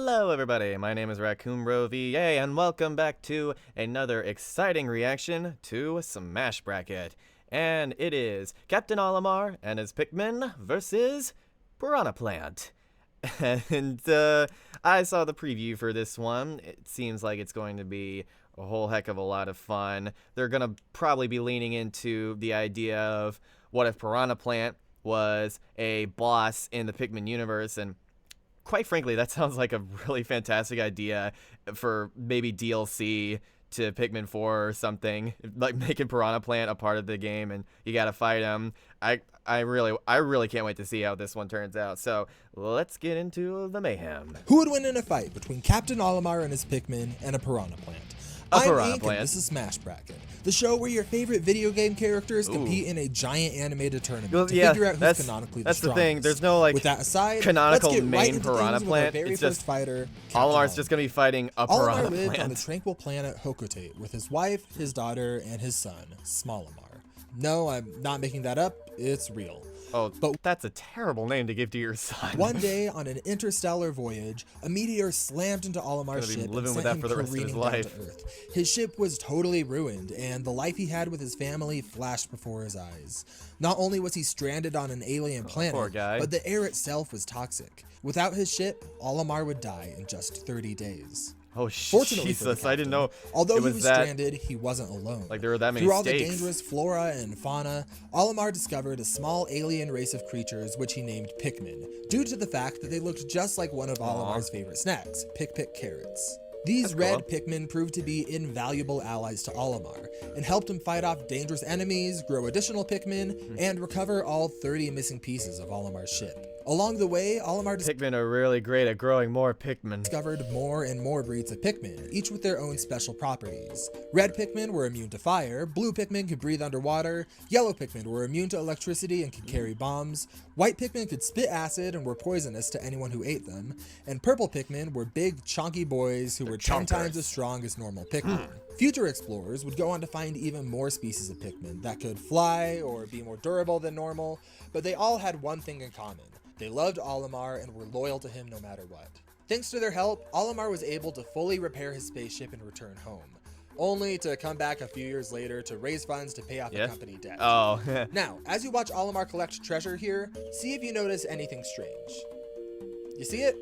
Hello everybody, my name is Raccoon Bro VA and welcome back to another exciting reaction to Smash Bracket. And it is Captain Olimar and his Pikmin versus Piranha Plant. And I saw the preview for this one. It seems like it's going to be a whole heck of a lot of fun. They're going to probably be leaning into the idea of what if Piranha Plant was a boss in the Pikmin universe, and quite frankly, that sounds like a really fantastic idea for maybe DLC to Pikmin 4 or something, like making Piranha Plant a part of the game and you gotta fight him. I really can't wait to see how this one turns out. So let's get into the mayhem. Who would win in a fight between Captain Olimar and his Pikmin and a Piranha Plant? I'm Ink, and this is Smash Bracket, the show where your favorite video game characters compete in a giant animated tournament to figure out who's canonically the strongest. That's the thing. There's no like with that aside, canonical let's get main right into Piranha Plant. It's just fighter. Olimar's just gonna be fighting a Piranha Olimar lived Plant on the tranquil planet Hokotate with his wife, his daughter, and his son, Smalimar. No, I'm not making that up. It's real. Oh, but that's a terrible name to give to your son. One day, on an interstellar voyage, a meteor slammed into Olimar's ship and sent him careening down to Earth. His ship was totally ruined, and the life he had with his family flashed before his eyes. Not only was he stranded on an alien planet, but the air itself was toxic. Without his ship, Olimar would die in just 30 days. Oh, fortunately Jesus, for the captain, I didn't know. Although he was stranded, he wasn't alone. Like there were that many Through all stakes. the dangerous flora and fauna, Olimar discovered a small alien race of creatures which he named Pikmin, due to the fact that they looked just like one of Olimar's favorite snacks, Pick carrots. These red Pikmin proved to be invaluable allies to Olimar, and helped him fight off dangerous enemies, grow additional Pikmin, and recover all 30 missing pieces of Olimar's ship. Along the way, Pikmin are really great at growing more Pikmin. Discovered more and more breeds of Pikmin, each with their own special properties. Red Pikmin were immune to fire, blue Pikmin could breathe underwater, yellow Pikmin were immune to electricity and could carry bombs, white Pikmin could spit acid and were poisonous to anyone who ate them, and purple Pikmin were big, chunky boys who were 10 times as strong as normal Pikmin. Future explorers would go on to find even more species of Pikmin that could fly or be more durable than normal, but they all had one thing in common. They loved Olimar and were loyal to him no matter what. Thanks to their help, Olimar was able to fully repair his spaceship and return home, only to come back a few years later to raise funds to pay off the company debt. Oh. Now, as you watch Olimar collect treasure here, see if you notice anything strange. You see it?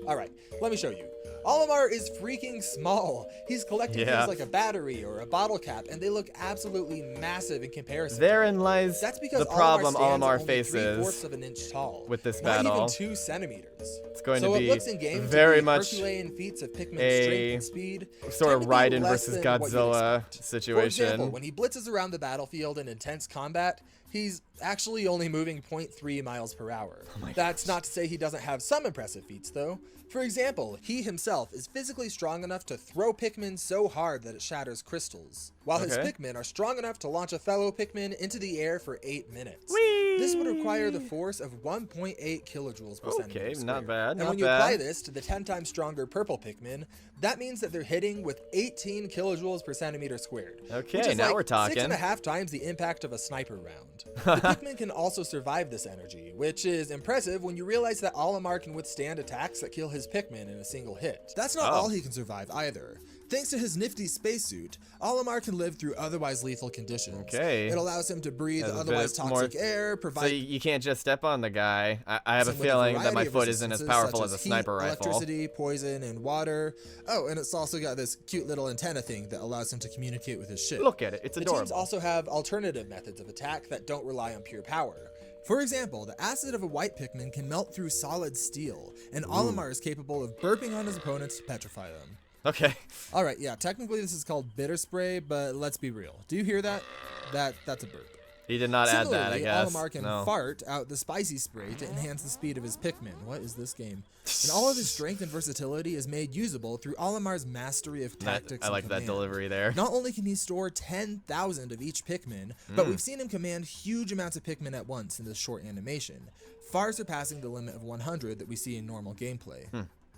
Alright, let me show you. Olimar is freaking small. He's collecting things like a battery or a bottle cap, and they look absolutely massive in comparison. Therein lies the problem Olimar faces of an inch tall, with this battle. Not even 2 centimeters. It's going to be it looks in game very much Herculean feats of Pikmin's strength and speed, sort of Raiden versus Godzilla situation. For example, when he blitzes around the battlefield in intense combat, he's actually only moving 0.3 miles per hour. That's not to say he doesn't have some impressive feats, though. For example, he himself is physically strong enough to throw Pikmin so hard that it shatters crystals, while his Pikmin are strong enough to launch a fellow Pikmin into the air for 8 minutes. This would require the force of 1.8 kilojoules per centimeter squared. Not bad, and when you apply this to the 10 times stronger purple Pikmin, that means that they're hitting with 18 kilojoules per centimeter squared. Okay, which is now like we're talking. 6.5 times the impact of a sniper round. The Pikmin can also survive this energy, which is impressive when you realize that Olimar can withstand attacks that kill his Pikmin in a single hit. That's not all he can survive either. Thanks to his nifty spacesuit, Olimar can live through otherwise lethal conditions. It allows him to breathe otherwise toxic air, provide... So you can't just step on the guy. I have a feeling that my foot isn't as powerful as a sniper rifle. Electricity, poison, and water. Oh, and it's also got this cute little antenna thing that allows him to communicate with his ship. Look at it, it's adorable. The teams also have alternative methods of attack that don't rely on pure power. For example, the acid of a white Pikmin can melt through solid steel, and Olimar is capable of burping on his opponents to petrify them. Okay. Alright, yeah, technically this is called bitter spray, but let's be real. Do you hear that? That's a burp. He did not add that, I guess. Olimar can fart out the spicy spray to enhance the speed of his Pikmin. What is this game? And all of his strength and versatility is made usable through Olimar's mastery of tactics I like and that delivery there. Not only can he store 10,000 of each Pikmin, but we've seen him command huge amounts of Pikmin at once in this short animation, far surpassing the limit of 100 that we see in normal gameplay.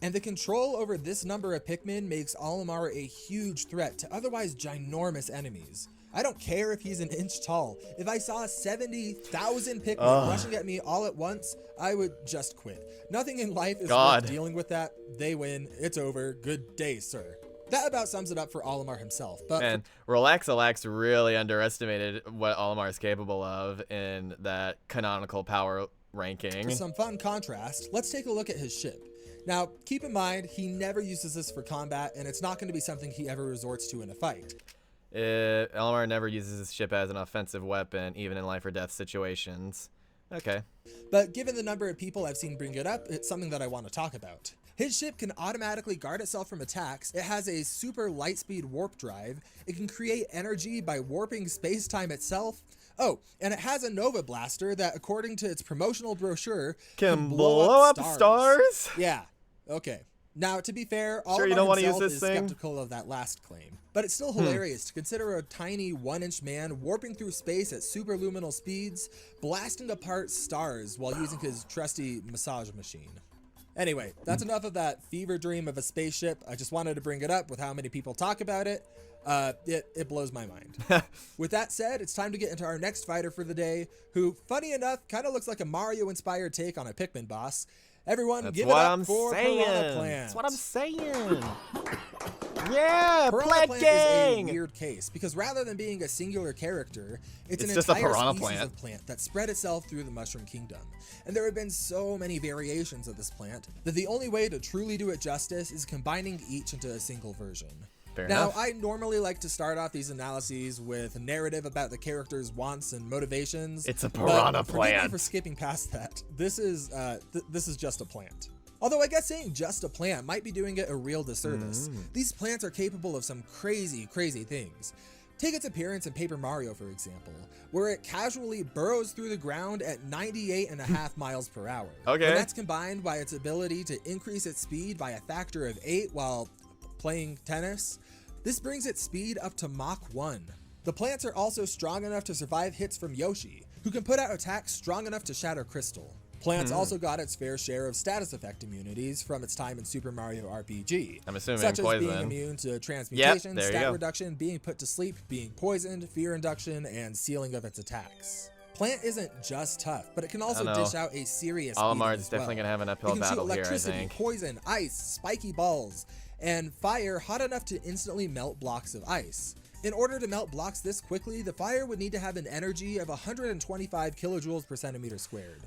And the control over this number of Pikmin makes Olimar a huge threat to otherwise ginormous enemies. I don't care if he's an inch tall. If I saw 70,000 Pikmin rushing at me all at once, I would just quit. Nothing in life is worth dealing with that. They win. It's over. Good day, sir. That about sums it up for Olimar himself. But and Relax really underestimated what Olimar is capable of in that canonical power ranking. For some fun contrast, let's take a look at his ship. Now, keep in mind, he never uses this for combat, and it's not going to be something he ever resorts to in a fight. Olimar never uses his ship as an offensive weapon, even in life or death situations. Okay. But given the number of people I've seen bring it up, it's something that I want to talk about. His ship can automatically guard itself from attacks. It has a super lightspeed warp drive. It can create energy by warping space-time itself. Oh, and it has a Nova Blaster that, according to its promotional brochure, can blow up stars? Yeah, okay. Now, to be fair, sure you don't want to use himself this is thing? skeptical of that last claim. But it's still hilarious to consider a tiny 1-inch man warping through space at superluminal speeds, blasting apart stars while using his trusty massage machine. Anyway, that's enough of that fever dream of a spaceship. I just wanted to bring it up with how many people talk about it. It blows my mind. With that said, it's time to get into our next fighter for the day, who, funny enough, kind of looks like a Mario-inspired take on a Pikmin boss. Everyone, give it up for Piranha Plant. That's what I'm saying. Yeah, Piranha Plant Plant Gang! is a weird case, because rather than being a singular character, it's an just a entire piranha species plant. of plant that spread itself through the Mushroom Kingdom. And there have been so many variations of this plant that the only way to truly do it justice is combining each into a single version. Fair Now, enough. I normally like to start off these analyses with a narrative about the character's wants and motivations. It's a piranha but forgive me plant. for skipping past that. This is just a plant. Although I guess saying just a plant might be doing it a real disservice. These plants are capable of some crazy things. Take its appearance in Paper Mario, for example, where it casually burrows through the ground at 98.5 miles per hour. Okay. And that's combined by its ability to increase its speed by a factor of 8 while playing tennis. This brings its speed up to Mach 1. The plants are also strong enough to survive hits from Yoshi, who can put out attacks strong enough to shatter crystal. Plants also got its fair share of status effect immunities from its time in Super Mario RPG. I'm assuming such poison. as being immune to transmutation, there you stat go. reduction, being put to sleep, being poisoned, fear induction, and sealing of its attacks. Plant isn't just tough, but it can also know. dish out a serious Olimar beating is as well. definitely going to have an uphill It can shoot battle here, I electricity, think. poison, ice, spiky balls, and fire hot enough to instantly melt blocks of ice. In order to melt blocks this quickly, the fire would need to have an energy of 125 kilojoules per centimeter squared.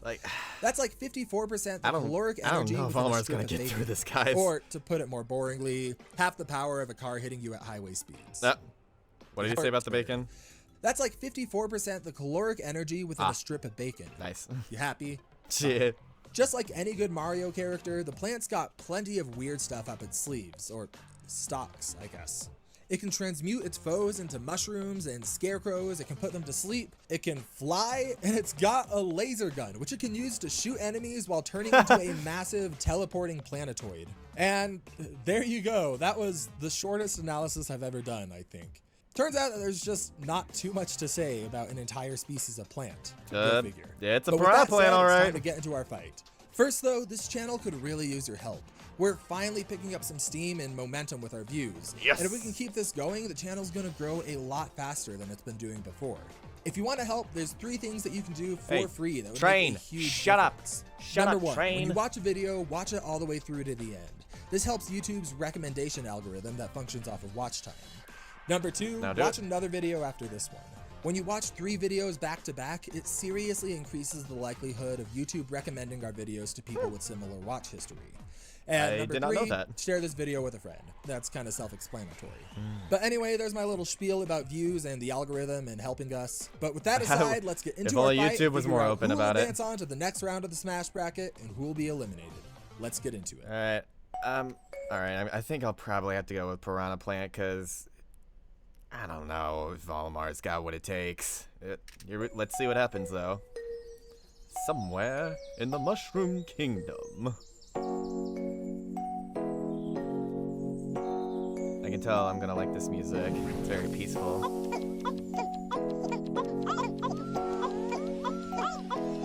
That's like 54% the caloric energy I don't know if within a Olimar's strip going of to get bacon. through this, guys. Or, to put it more boringly, half the power of a car hitting you at highway speeds. What did you say about the bacon? That's like 54% the caloric energy within a strip of bacon. Nice. You happy? Shit. Just like any good Mario character, the plant's got plenty of weird stuff up its sleeves, or stalks, I guess. It can transmute its foes into mushrooms and scarecrows, it can put them to sleep, it can fly, and it's got a laser gun, which it can use to shoot enemies while turning into a massive teleporting planetoid. And there you go, that was the shortest analysis I've ever done, I think. Turns out that there's just not too much to say about an entire species of plant. Go figure. Yeah, it's a But with piranha that plant, said, all it's right. time to get into our fight. First though, this channel could really use your help. We're finally picking up some steam and momentum with our views. Yes. And if we can keep this going, the channel's gonna grow a lot faster than it's been doing before. If you want to help, there's 3 things that you can do for free that would make a huge Shut up. difference. Shut Number up, 1, Train. when you watch a video, watch it all the way through to the end. This helps YouTube's recommendation algorithm that functions off of watch time. Number 2, watch another video after this one. When you watch 3 videos back to back, it seriously increases the likelihood of YouTube recommending our videos to people with similar watch history. And I number did not 3, know that. share this video with a friend. That's kind of self-explanatory. But anyway, there's my little spiel about views and the algorithm and helping us. But with that aside, let's get into If our only fight, YouTube was figure more out open who will about it. advance on to the next round of the Smash Bracket and who will be eliminated. Let's get into it. Alright, I think I'll probably have to go with Piranha Plant, because I don't know if Olimar's got what it takes. Let's see what happens, though. Somewhere in the Mushroom Kingdom. I can tell I'm gonna like this music. It's very peaceful.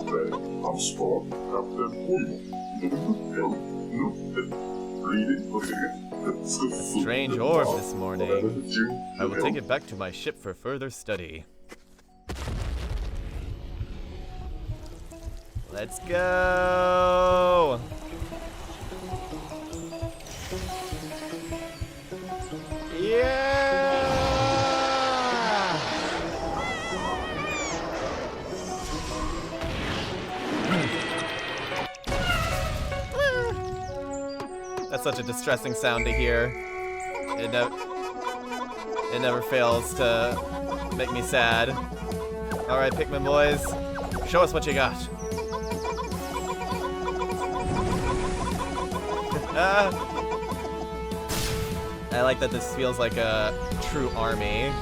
Red har spått Kapten Olimar. Lucka, lucka. A strange orb this morning. I will take it back to my ship for further study. Let's go! Yeah! That's such a distressing sound to hear. It never fails to make me sad. Alright, Pikmin boys, show us what you got. I like that this feels like a true army.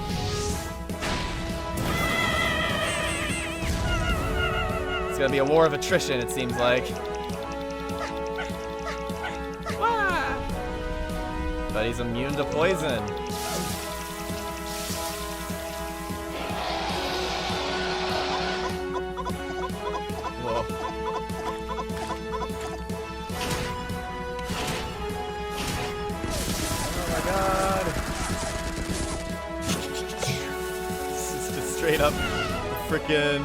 It's gonna be a war of attrition, it seems like. But he's immune to poison. Whoa. Oh my god. This is just straight up freaking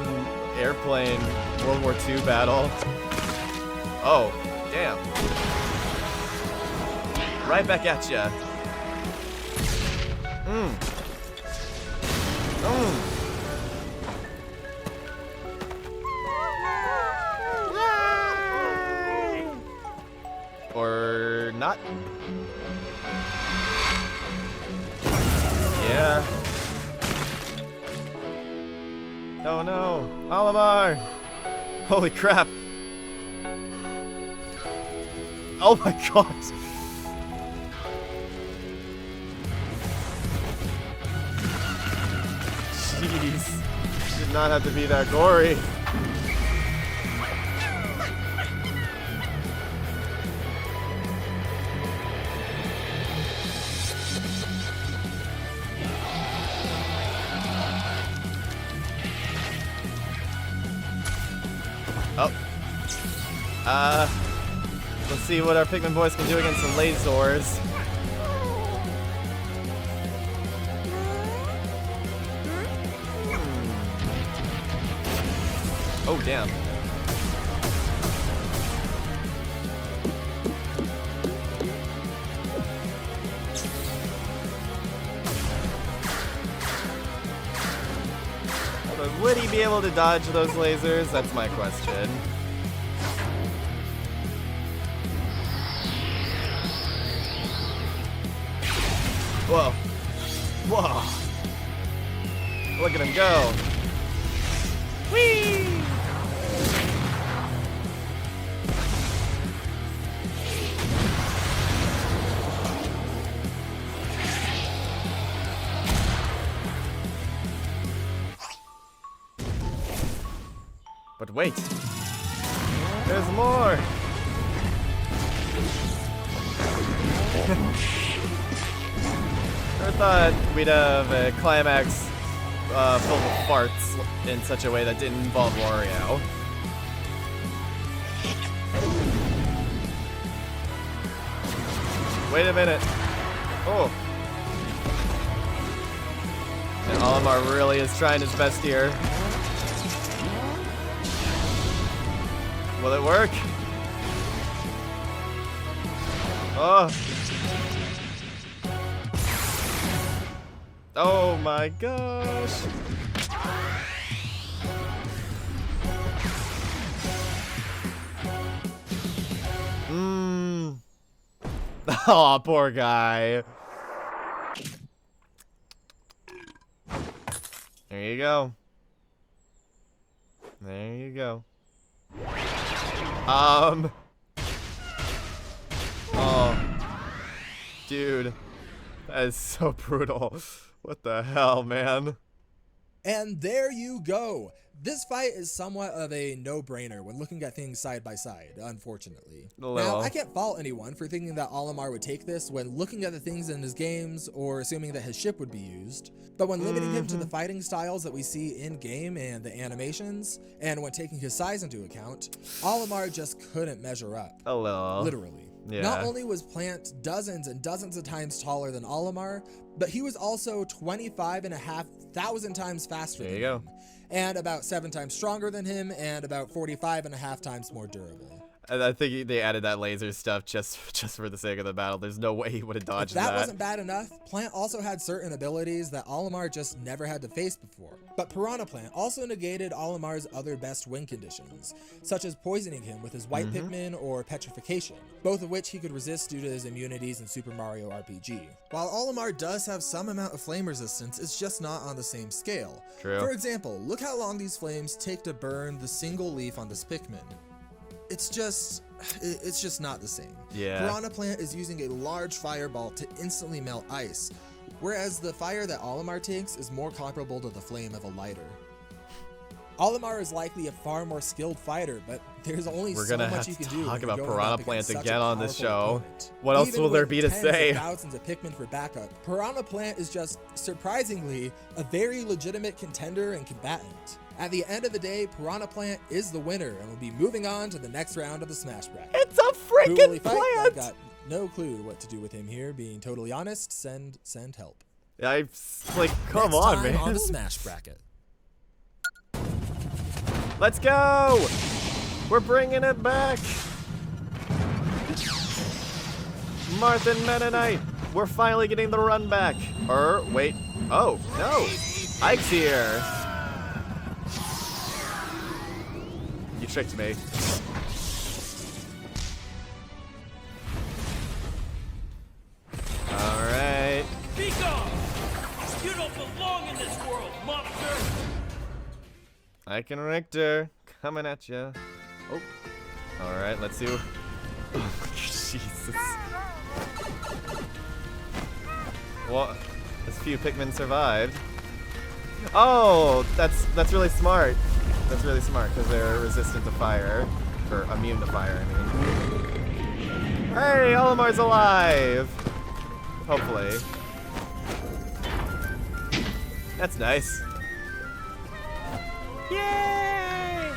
airplane World War II battle. Oh, damn. Right back at ya. Or not. Yeah. Oh no, Olimar! Holy crap! Oh my god! Jeez, did not have to be that gory. Oh. Let's see what our Pikmin boys can do against the Lasers. Oh, damn. But would he be able to dodge those lasers? That's my question. Whoa. Whoa. Look at him go. Whee! But wait. There's more. I thought we'd have a climax filled with farts in such a way that didn't involve Wario. Wait a minute. Oh. And Olimar really is trying his best here. Will it work? Oh. Oh my gosh. Oh, poor guy. There you go. There you go. Oh. Dude. That is so brutal. What the hell, man? And there you go. This fight is somewhat of a no-brainer when looking at things side by side, unfortunately. Now, I can't fault anyone for thinking that Olimar would take this when looking at the things in his games or assuming that his ship would be used. But when limiting him to the fighting styles that we see in-game and the animations, and when taking his size into account, Olimar just couldn't measure up. Hello. Literally. Not Yeah. only was Plant dozens and dozens of times taller than Olimar, but he was also 25,500 times faster There than you go. him, and about 7 times stronger than him, and about 45.5 times more durable. I think they added that laser stuff just for the sake of the battle. There's no way he would have If dodged that that. wasn't bad enough, Plant also had certain abilities that Olimar just never had to face before. But Piranha Plant also negated Olimar's other best win conditions, such as poisoning him with his white Pikmin or petrification, both of which he could resist due to his immunities in Super Mario RPG. While Olimar does have some amount of flame resistance, it's just not on the same scale. True. For example, look how long these flames take to burn the single leaf on this Pikmin. It's just not the same. Yeah. Piranha Plant is using a large fireball to instantly melt ice, whereas the fire that Olimar takes is more comparable to the flame of a lighter. Olimar is likely a far more skilled fighter, but there's only We're so gonna much have you to can do. talk when you're about going Piranha up against Plant such a again on this powerful show. opponent. What else Even will there with be to tens say? of thousands of Pikmin for backup, Piranha Plant is just, surprisingly, a very legitimate contender and combatant. At the end of the day, Piranha Plant is the winner and will be moving on to the next round of the Smash Bracket. It's a Who will he freaking fight? I plant! got no clue what to do with him here. Being totally honest, send help. Come Next on, time man. on the Smash Bracket. Let's go! We're bringing it back! Martha Mennonite! We're finally getting the run back. Wait. Oh, no. Ike's here. You tricked me. Alright. Be gone! You don't belong in this world, monster! Ike and Richter coming at you. Oh. Alright, let's see. Oh, Jesus. Well, as few Pikmin survived. Oh, that's really smart. That's really smart because they're resistant to fire, or immune to fire. I mean. Hey, Olimar's alive. Hopefully. That's nice. Yay!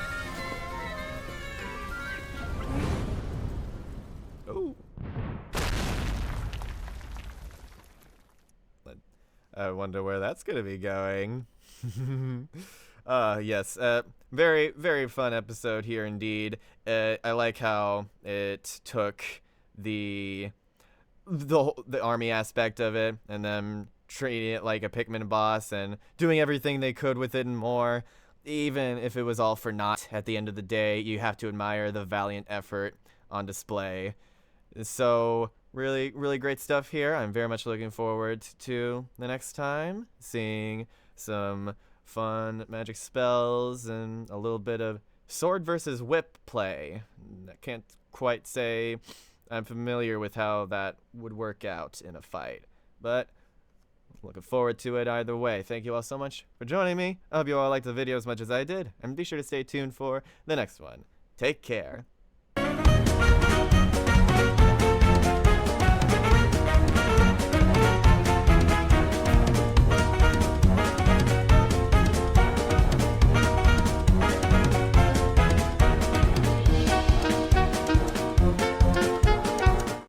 Oh. I wonder where that's gonna be going. Yes. Very, very fun episode here indeed. I like how it took the army aspect of it and then treating it like a Pikmin boss and doing everything they could with it and more. Even if it was all for naught at the end of the day, you have to admire the valiant effort on display. So really, really great stuff here. I'm very much looking forward to the next time, seeing some fun magic spells and a little bit of sword versus whip play. I can't quite say I'm familiar with how that would work out in a fight, but looking forward to it either way. Thank you all so much for joining me. I hope you all liked the video as much as I did, and be sure to stay tuned for the next one. Take care.